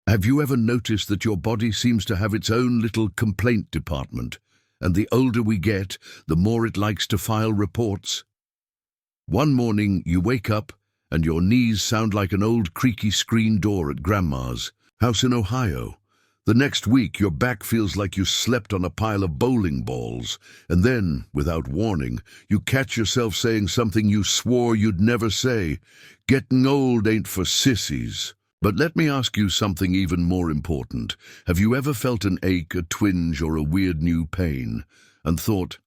Have you ever noticed that your body seems to have its own little complaint department, and the older we get, the more it likes to file reports? One morning you wake up and your knees sound like an old creaky screen door at Grandma's house in Ohio. The next week your back feels like you slept on a pile of bowling balls, and then, without warning, you catch yourself saying something you swore you'd never say. Getting old ain't for sissies. But let me ask you something even more important. Have you ever felt an ache, a twinge, or a weird new pain, and thought,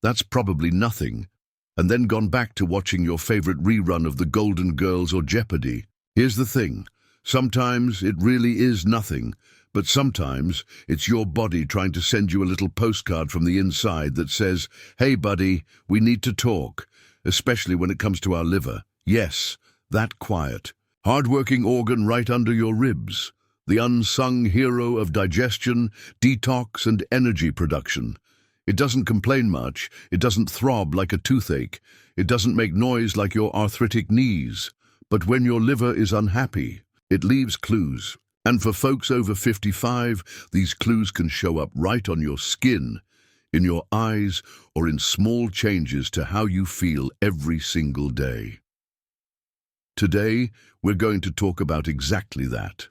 that's probably nothing, and then gone back to watching your favorite rerun of The Golden Girls or Jeopardy? Here's the thing. Sometimes it really is nothing, but sometimes it's your body trying to send you a little postcard from the inside that says, "Hey buddy, we need to talk," especially when it comes to our liver. Yes, that quiet, hard-working organ right under your ribs, the unsung hero of digestion, detox, and energy production. It doesn't complain much, it doesn't throb like a toothache, it doesn't make noise like your arthritic knees. But when your liver is unhappy, it leaves clues. And for folks over 55, these clues can show up right on your skin, in your eyes, or in small changes to how you feel every single day. Today, we're going to talk about exactly that.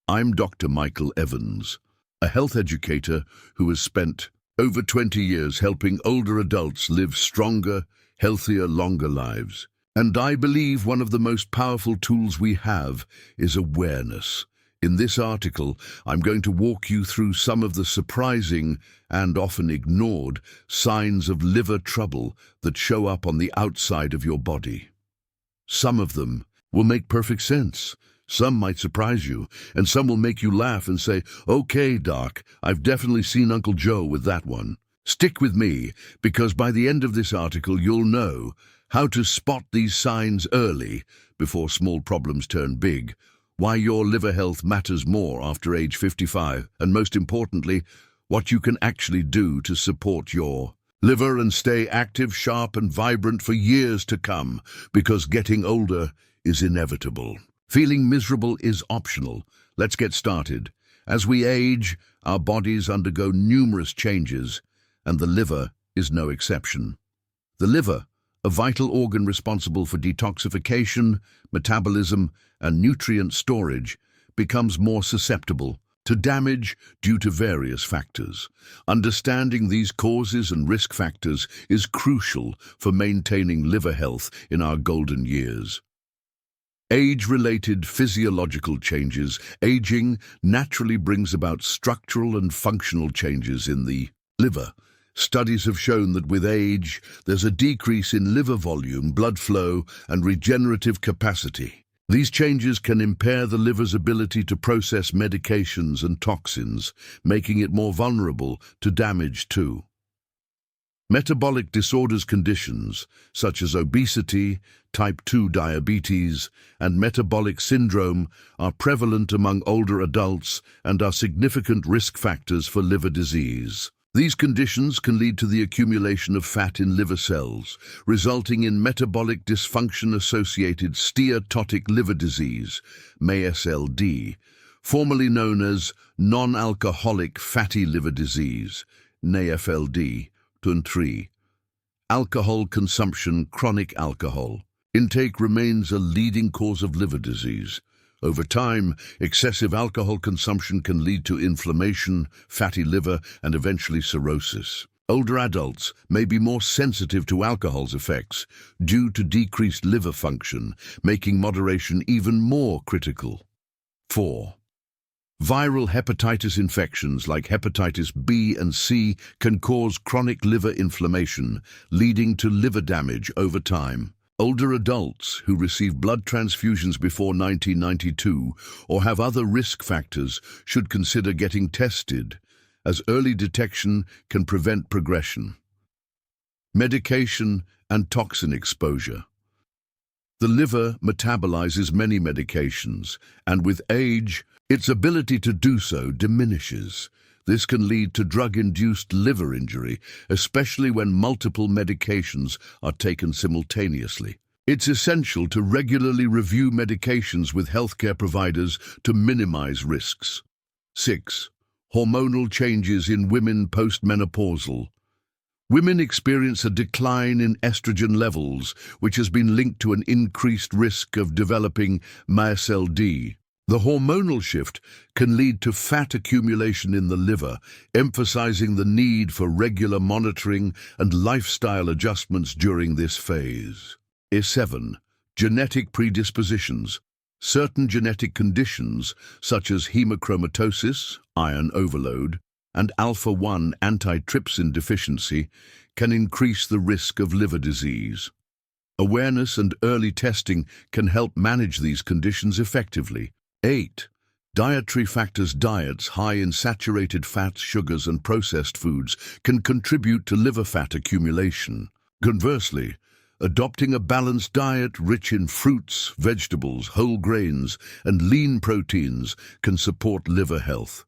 I'm Dr. Michael Evans, a health educator who has spent over 20 years helping older adults live stronger, healthier, longer lives. And I believe one of the most powerful tools we have is awareness. In this article, I'm going to walk you through some of the surprising and often ignored signs of liver trouble that show up on the outside of your body. Some of them will make perfect sense. Some might surprise you, and some will make you laugh and say, "Okay, Doc, I've definitely seen Uncle Joe with that one." Stick with me, because by the end of this article, you'll know how to spot these signs early before small problems turn big, why your liver health matters more after age 55, and most importantly, what you can actually do to support your liver and stay active, sharp, and vibrant for years to come, because getting older is inevitable. Feeling miserable is optional. Let's get started. As we age, our bodies undergo numerous changes, and the liver is no exception. The liver, a vital organ responsible for detoxification, metabolism, and nutrient storage, becomes more susceptible to damage due to various factors. Understanding these causes and risk factors is crucial for maintaining liver health in our golden years. Age-related physiological changes. Aging naturally brings about structural and functional changes in the liver. Studies have shown that with age, there's a decrease in liver volume, blood flow, and regenerative capacity. These changes can impair the liver's ability to process medications and toxins, making it more vulnerable to damage too. Metabolic disorders. Conditions such as obesity, type 2 diabetes, and metabolic syndrome are prevalent among older adults and are significant risk factors for liver disease. These conditions can lead to the accumulation of fat in liver cells, resulting in metabolic dysfunction-associated steatotic liver disease, MASLD, formerly known as non-alcoholic fatty liver disease, NAFLD, and 3. Alcohol consumption. Chronic alcohol intake remains a leading cause of liver disease. Over time, excessive alcohol consumption can lead to inflammation, fatty liver, and eventually cirrhosis. Older adults may be more sensitive to alcohol's effects due to decreased liver function, making moderation even more critical. 4. Viral hepatitis. Infections like hepatitis B and C can cause chronic liver inflammation, leading to liver damage over time. Older adults who receive blood transfusions before 1992 or have other risk factors should consider getting tested, as early detection can prevent progression. Medication and toxin exposure. The liver metabolizes many medications, and with age, its ability to do so diminishes. This can lead to drug-induced liver injury, especially when multiple medications are taken simultaneously. It's essential to regularly review medications with healthcare providers to minimize risks. 6. Hormonal changes in women postmenopausal. Women experience a decline in estrogen levels, which has been linked to an increased risk of developing MASLD. The hormonal shift can lead to fat accumulation in the liver, emphasizing the need for regular monitoring and lifestyle adjustments during this phase. 7. Genetic predispositions. Certain genetic conditions, such as hemochromatosis, iron overload, and alpha-1 antitrypsin deficiency, can increase the risk of liver disease. Awareness and early testing can help manage these conditions effectively. 8. Dietary factors. Diets high in saturated fats, sugars, and processed foods can contribute to liver fat accumulation. Conversely, adopting a balanced diet rich in fruits, vegetables, whole grains, and lean proteins can support liver health.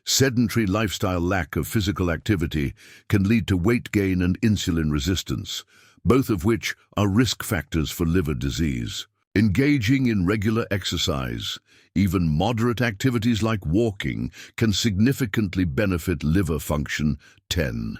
Sedentary lifestyle, lack of physical activity, can lead to weight gain and insulin resistance, both of which are risk factors for liver disease. Engaging in regular exercise, even moderate activities like walking, can significantly benefit liver function. 10.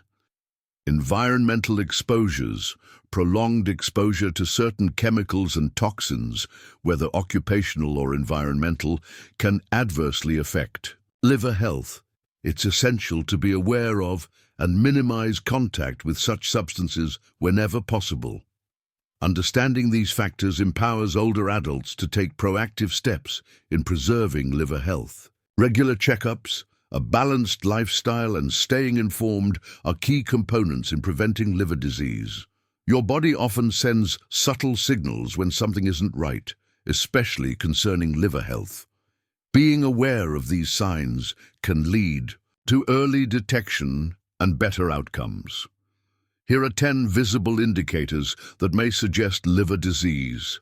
Environmental exposures. Prolonged exposure to certain chemicals and toxins, whether occupational or environmental, can adversely affect liver health. It's essential to be aware of and minimize contact with such substances whenever possible. Understanding these factors empowers older adults to take proactive steps in preserving liver health. Regular checkups, a balanced lifestyle, and staying informed are key components in preventing liver disease. Your body often sends subtle signals when something isn't right, especially concerning liver health. Being aware of these signs can lead to early detection and better outcomes. Here are 10 visible indicators that may suggest liver disease.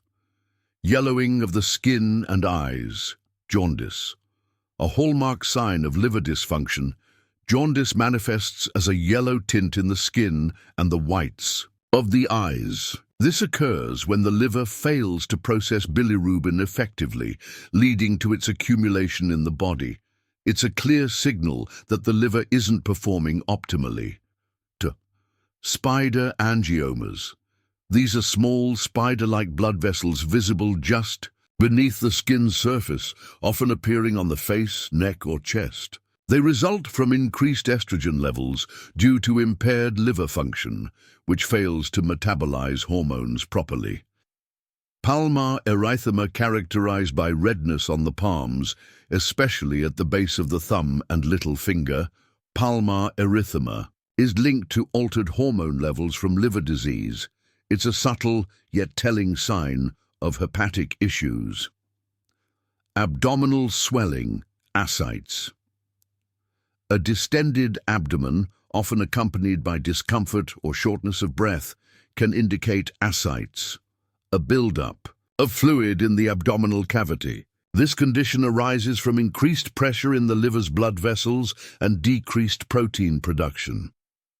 Yellowing of the skin and eyes, jaundice. A hallmark sign of liver dysfunction, jaundice manifests as a yellow tint in the skin and the whites of the eyes. This occurs when the liver fails to process bilirubin effectively, leading to its accumulation in the body. It's a clear signal that the liver isn't performing optimally. Spider angiomas. These are small, spider-like blood vessels visible just beneath the skin's surface, often appearing on the face, neck, or chest. They result from increased estrogen levels due to impaired liver function, which fails to metabolize hormones properly. Palmar erythema, characterized by redness on the palms, especially at the base of the thumb and little finger. Palmar erythema is linked to altered hormone levels from liver disease. It's a subtle yet telling sign of hepatic issues. Abdominal swelling, ascites. A distended abdomen, often accompanied by discomfort or shortness of breath, can indicate ascites, a buildup of fluid in the abdominal cavity. This condition arises from increased pressure in the liver's blood vessels and decreased protein production.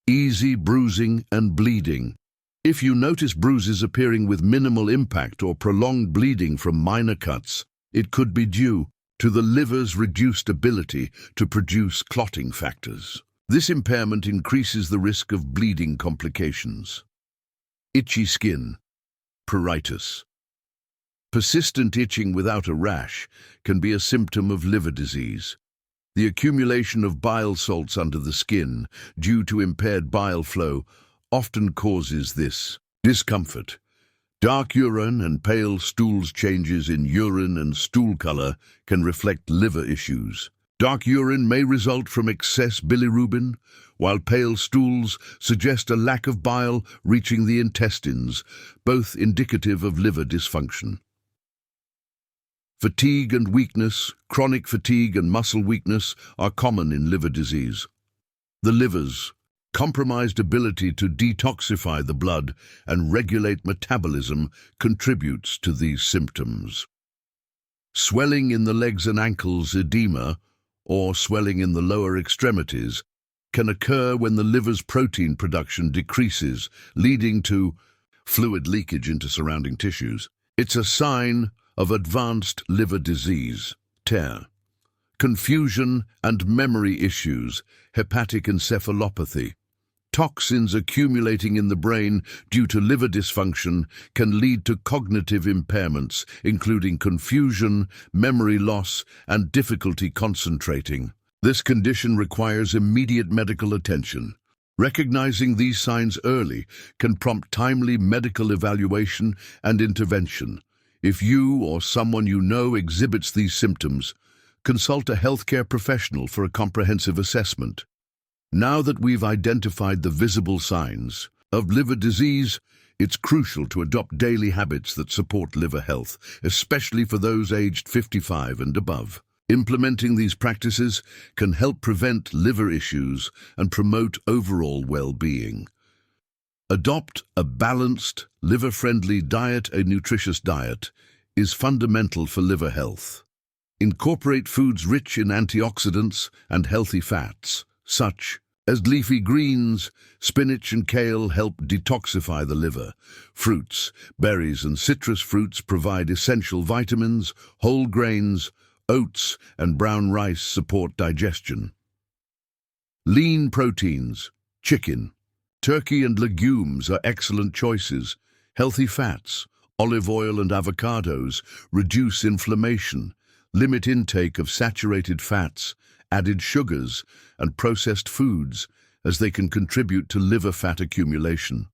Easy bruising and bleeding. If you notice bruises appearing with minimal impact or prolonged bleeding from minor cuts, it could be due to the liver's reduced ability to produce clotting factors. This impairment increases the risk of bleeding complications. Itchy skin, pruritus. Persistent itching without a rash can be a symptom of liver disease. The accumulation of bile salts under the skin, due to impaired bile flow, often causes this discomfort. Dark urine and pale stools. Changes in urine and stool color can reflect liver issues. Dark urine may result from excess bilirubin, while pale stools suggest a lack of bile reaching the intestines, both indicative of liver dysfunction. Fatigue and weakness. Chronic fatigue and muscle weakness are common in liver disease. The liver's compromised ability to detoxify the blood and regulate metabolism contributes to these symptoms. Swelling in the legs and ankles, edema, or swelling in the lower extremities, can occur when the liver's protein production decreases, leading to fluid leakage into surrounding tissues. It's a sign of advanced liver disease. 10. Confusion and memory issues, hepatic encephalopathy. Toxins accumulating in the brain due to liver dysfunction can lead to cognitive impairments, including confusion, memory loss, and difficulty concentrating. This condition requires immediate medical attention. Recognizing these signs early can prompt timely medical evaluation and intervention. If you or someone you know exhibits these symptoms, consult a healthcare professional for a comprehensive assessment. Now that we've identified the visible signs of liver disease, it's crucial to adopt daily habits that support liver health, especially for those aged 55 and above. Implementing these practices can help prevent liver issues and promote overall well-being. Adopt a balanced, liver-friendly diet. A nutritious diet is fundamental for liver health. Incorporate foods rich in antioxidants and healthy fats, such as leafy greens. Spinach and kale help detoxify the liver. Fruits, berries, and citrus fruits provide essential vitamins. Whole grains, oats, and brown rice support digestion. Lean proteins, chicken, turkey, and legumes are excellent choices. Healthy fats, olive oil and avocados reduce inflammation. Limit intake of saturated fats, added sugars, and processed foods, as they can contribute to liver fat accumulation.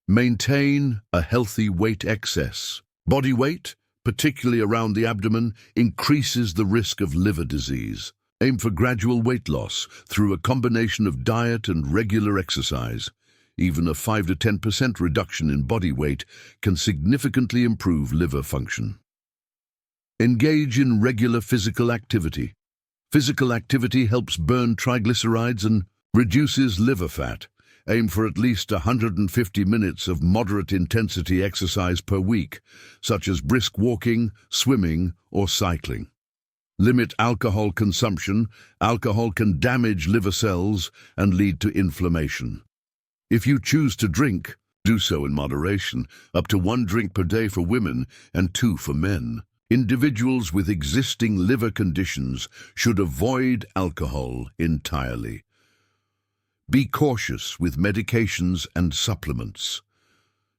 Maintain a healthy weight excess. Body weight, particularly around the abdomen, increases the risk of liver disease. Aim for gradual weight loss through a combination of diet and regular exercise. Even a 5 to 10% reduction in body weight can significantly improve liver function. Engage in regular physical activity. Physical activity helps burn triglycerides and reduces liver fat. Aim for at least 150 minutes of moderate-intensity exercise per week, such as brisk walking, swimming, or cycling. Limit alcohol consumption. Alcohol can damage liver cells and lead to inflammation. If you choose to drink, do so in moderation, up to 1 drink per day for women and 2 for men. Individuals with existing liver conditions should avoid alcohol entirely. Be cautious with medications and supplements.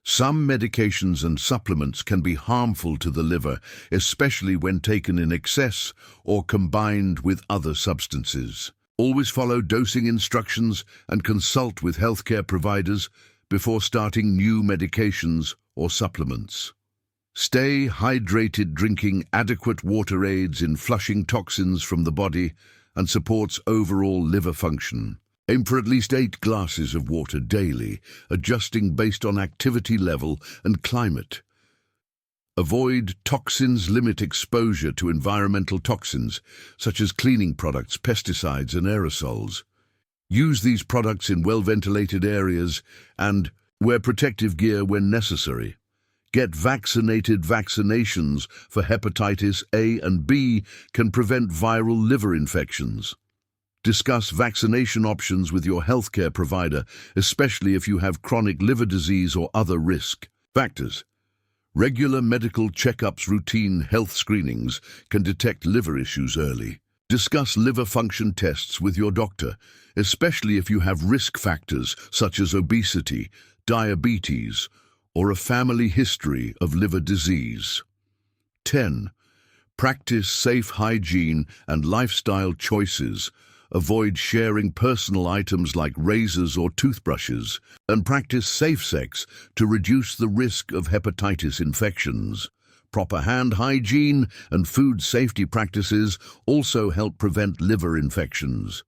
Some medications and supplements can be harmful to the liver, especially when taken in excess or combined with other substances. Always follow dosing instructions and consult with healthcare providers before starting new medications or supplements. Stay hydrated. Drinking adequate water aids in flushing toxins from the body and supports overall liver function. Aim for at least 8 glasses of water daily, adjusting based on activity level and climate. Avoid toxins. Limit exposure to environmental toxins, such as cleaning products, pesticides, and aerosols. Use these products in well-ventilated areas and wear protective gear when necessary. Get vaccinated. Vaccinations for hepatitis A and B can prevent viral liver infections. Discuss vaccination options with your healthcare provider, especially if you have chronic liver disease or other risk factors. Regular medical checkups. Routine health screenings can detect liver issues early. Discuss liver function tests with your doctor, especially if you have risk factors such as obesity, diabetes, or a family history of liver disease. 10. Practice safe hygiene and lifestyle choices. Avoid sharing personal items like razors or toothbrushes, and practice safe sex to reduce the risk of hepatitis infections. Proper hand hygiene and food safety practices also help prevent liver infections.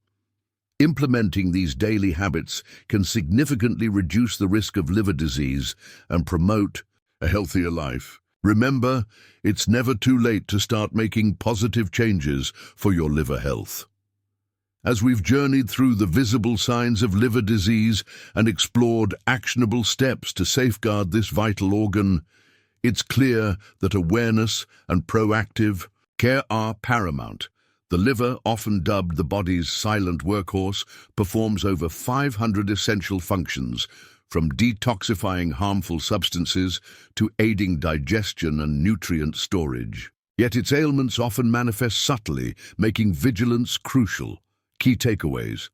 Implementing these daily habits can significantly reduce the risk of liver disease and promote a healthier life. Remember, it's never too late to start making positive changes for your liver health. As we've journeyed through the visible signs of liver disease and explored actionable steps to safeguard this vital organ, it's clear that awareness and proactive care are paramount. The liver, often dubbed the body's silent workhorse, performs over 500 essential functions, from detoxifying harmful substances to aiding digestion and nutrient storage. Yet its ailments often manifest subtly, making vigilance crucial. Key takeaways.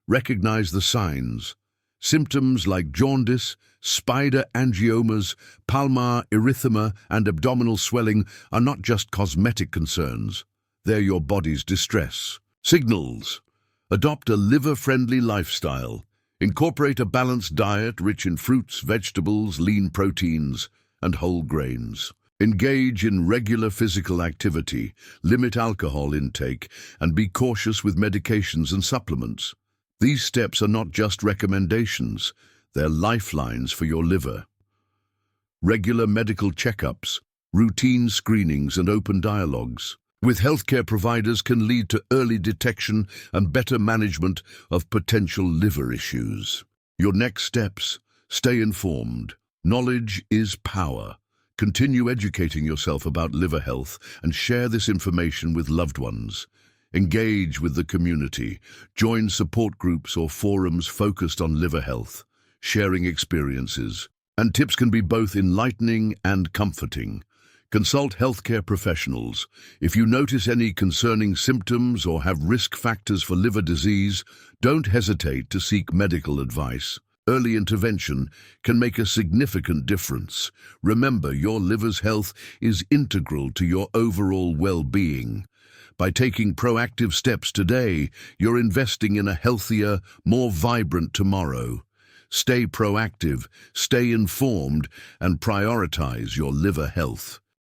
Recognize the signs. Symptoms like jaundice, spider angiomas, palmar erythema, and abdominal swelling are not just cosmetic concerns. They're your body's distress. Signals. Adopt a liver-friendly lifestyle. Incorporate a balanced diet rich in fruits, vegetables, lean proteins, and whole grains. Engage in regular physical activity, limit alcohol intake, and be cautious with medications and supplements. These steps are not just recommendations, they're lifelines for your liver. Regular medical checkups, routine screenings, and open dialogues with healthcare providers can lead to early detection and better management of potential liver issues. Your next steps: stay informed. Knowledge is power. Continue educating yourself about liver health and share this information with loved ones. Engage with the community. Join support groups or forums focused on liver health. Sharing experiences and tips can be both enlightening and comforting. Consult healthcare professionals. If you notice any concerning symptoms or have risk factors for liver disease, don't hesitate to seek medical advice. Early intervention can make a significant difference. Remember, your liver's health is integral to your overall well-being. By taking proactive steps today, you're investing in a healthier, more vibrant tomorrow. Stay proactive, stay informed, and prioritize your liver health.